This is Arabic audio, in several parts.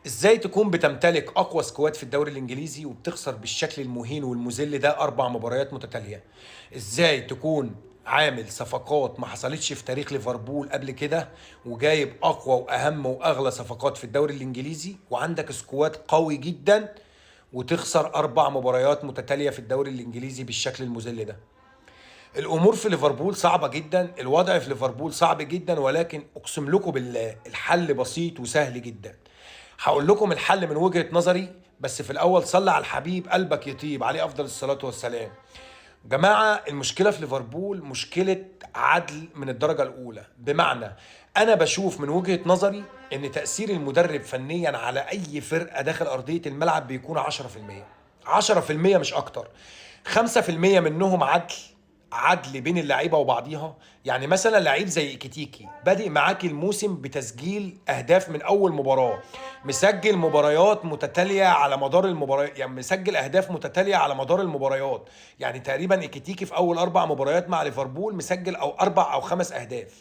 ازاي تكون بتمتلك اقوى سكواد في الدوري الانجليزي وبتخسر بالشكل المهين والمذل ده 4 مباريات متتاليه؟ ازاي تكون عامل صفقات ما حصلتش في تاريخ ليفربول قبل كده، وجايب اقوى واهم واغلى صفقات في الدوري الانجليزي وعندك سكواد قوي جدا، وتخسر 4 مباريات متتاليه في الدوري الانجليزي بالشكل المذل ده؟ الامور في ليفربول صعبه جدا، الوضع في ليفربول صعب جدا، ولكن اقسم لكم بالله الحل بسيط وسهل جدا. هقول لكم الحل من وجهة نظري، بس في الاول صلي على الحبيب قلبك يطيب عليه افضل الصلاة والسلام. جماعة، المشكلة في ليفربول مشكلة عدل من الدرجة الاولى، بمعنى انا بشوف من وجهة نظري ان تأثير المدرب فنيا على اي فرقة داخل ارضية الملعب بيكون 10%. 10% مش اكتر. 5% منهم عدل بين اللعيبه وبعضيها. يعني مثلا لعيب زي ايكيتيكي بادئ معاك الموسم بتسجيل اهداف من اول مباراه، مسجل مباريات متتاليه على مدار المباريات، يعني مسجل اهداف متتاليه على مدار المباريات. يعني تقريبا ايكيتيكي في اول 4 مباريات مع ليفربول مسجل او 4 او 5 اهداف.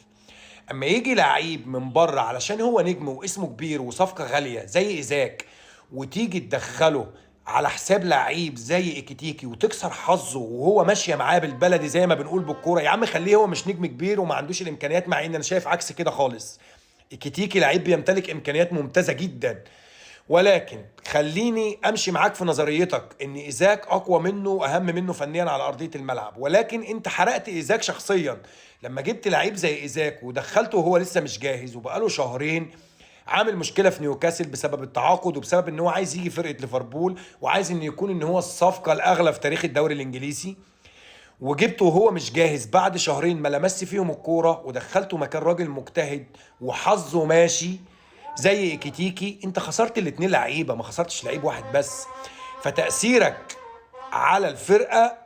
اما يجي لعيب من بره علشان هو نجم واسمه كبير وصفقه غاليه زي ايزاك، وتيجي تدخله على حساب لعيب زي ايكيتيكي وتكسر حظه وهو ماشيه معاه بالبلدي زي ما بنقول بالكوره، يا عم خليه هو مش نجم كبير وما عندوش الامكانيات، مع ان انا شايف عكس كده خالص. ايكيتيكي لعيب بيمتلك امكانيات ممتازه جدا، ولكن خليني امشي معاك في نظريتك ان ايزاك اقوى منه واهم منه فنيا على ارضيه الملعب، ولكن انت حرقت ايزاك شخصيا لما جبت لعيب زي ايزاك ودخلته وهو لسه مش جاهز وبقاله شهرين عامل مشكله في نيوكاسل بسبب التعاقد وبسبب ان هو عايز يجي فرقه ليفربول وعايز ان يكون ان هو الصفقه الاغلى في تاريخ الدوري الانجليزي، وجبته وهو مش جاهز بعد شهرين ما لمس فيهم الكوره ودخلته مكان راجل مجتهد وحظه ماشي زي ايكيتيكي. انت خسرت الاتنين لعيبه، ما خسرتش لعيب واحد بس. فتأثيرك على الفرقه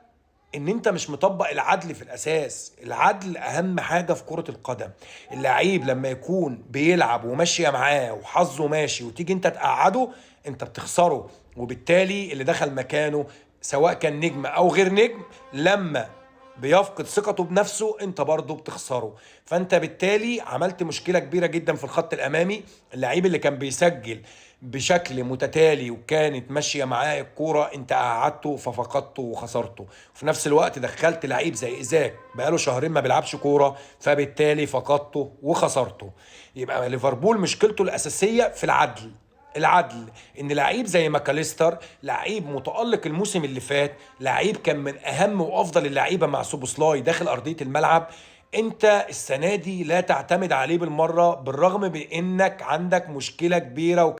ان انت مش مطبق العدل في الاساس. العدل اهم حاجه في كره القدم. اللعيب لما يكون بيلعب وماشيه معاه وحظه ماشي وتيجي انت تقعده، انت بتخسره، وبالتالي اللي دخل مكانه سواء كان نجم او غير نجم لما بيفقد ثقته بنفسه انت برضه بتخسره. فانت بالتالي عملت مشكله كبيره جدا في الخط الامامي. اللعيب اللي كان بيسجل بشكل متتالي وكانت ماشيه معاه الكوره انت قعدته ففقدته وخسرته، وفي نفس الوقت دخلت لعيب زي ايزاك بقاله شهرين ما بيلعبش كوره، فبالتالي فقدته وخسرته. يبقى ليفربول مشكلته الاساسيه في العدل. العدل ان لعيب زي ماكاليستر، لعيب متألق الموسم اللي فات، لعيب كان من اهم وافضل اللعيبه مع سوبوسلاي داخل ارضيه الملعب، انت السنه دي لا تعتمد عليه بالمره بالرغم بانك عندك مشكله كبيره